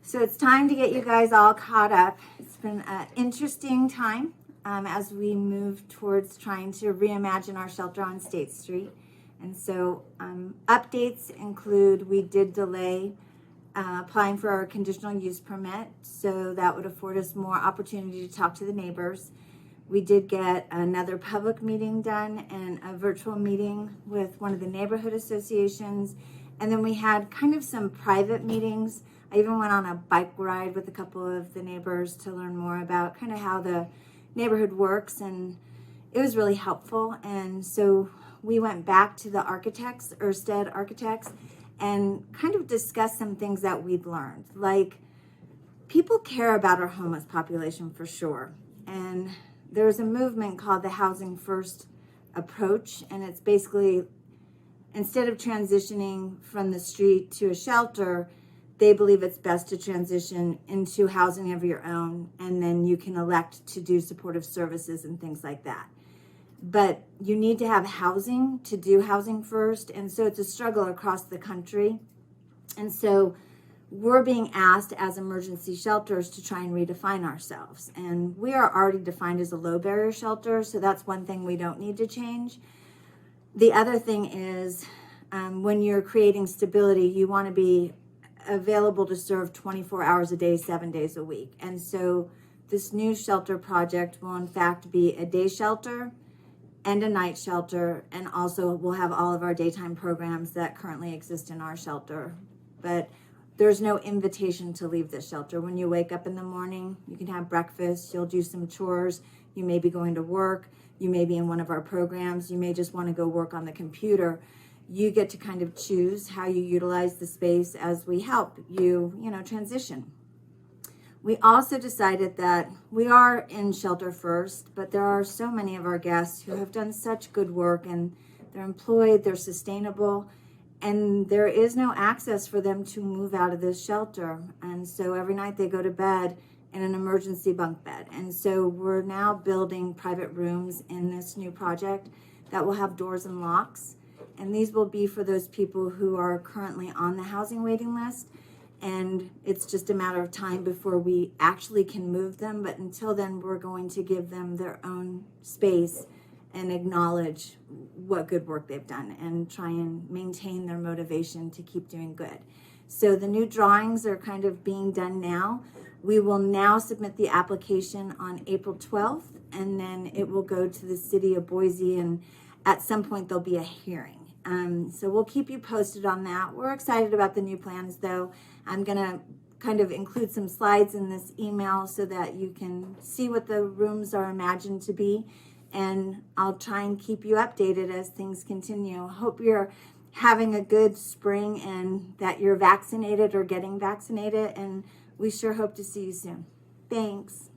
So it's time to get you guys all caught up. It's been an interesting time as we move towards trying to reimagine our shelter on State Street. And so updates include we did delay applying for our conditional use permit, so that would afford us more opportunity to talk to the neighbors. We did get another public meeting done and a virtual meeting with one of the neighborhood associations. And then we had kind of some private meetings. I even went on a bike ride with a couple of the neighbors to learn more about kind of how the neighborhood works, and it was really helpful. And so we went back to the architects, Ørsted Architects, and kind of discussed some things that we'd learned. Like, people care about our homeless population for sure. And there's a movement called the Housing First approach, and it's basically, instead of transitioning from the street to a shelter, they believe it's best to transition into housing of your own, and then you can elect to do supportive services and things like that. But you need to have housing to do housing first, and so it's a struggle across the country. And so we're being asked as emergency shelters to try and redefine ourselves. And we are already defined as a low barrier shelter, so that's one thing we don't need to change. The other thing is when you're creating stability, you want to be available to serve 24 hours a day, 7 days a week. And so this new shelter project will in fact be a day shelter and a night shelter, and also we'll have all of our daytime programs that currently exist in our shelter. But there's no invitation to leave this shelter. When you wake up in the morning, you can have breakfast, you'll do some chores, you may be going to work, you may be in one of our programs, you may just want to go work on the computer. You get to kind of choose how you utilize the space as we help you, transition. We also decided that we are in shelter first, but there are so many of our guests who have done such good work, and they're employed, they're sustainable, and there is no access for them to move out of this shelter. And so every night they go to bed in an emergency bunk bed. And so we're now building private rooms in this new project that will have doors and locks. And these will be for those people who are currently on the housing waiting list. And it's just a matter of time before we actually can move them. But until then, we're going to give them their own space and acknowledge what good work they've done and try and maintain their motivation to keep doing good. So the new drawings are kind of being done now. We will now submit the application on April 12th, and then it will go to the city of Boise, and at some point there'll be a hearing. So we'll keep you posted on that. We're excited about the new plans, though. I'm going to kind of include some slides in this email so that you can see what the rooms are imagined to be. And I'll try and keep you updated as things continue. Hope you're having a good spring and that you're vaccinated or getting vaccinated. And we sure hope to see you soon. Thanks.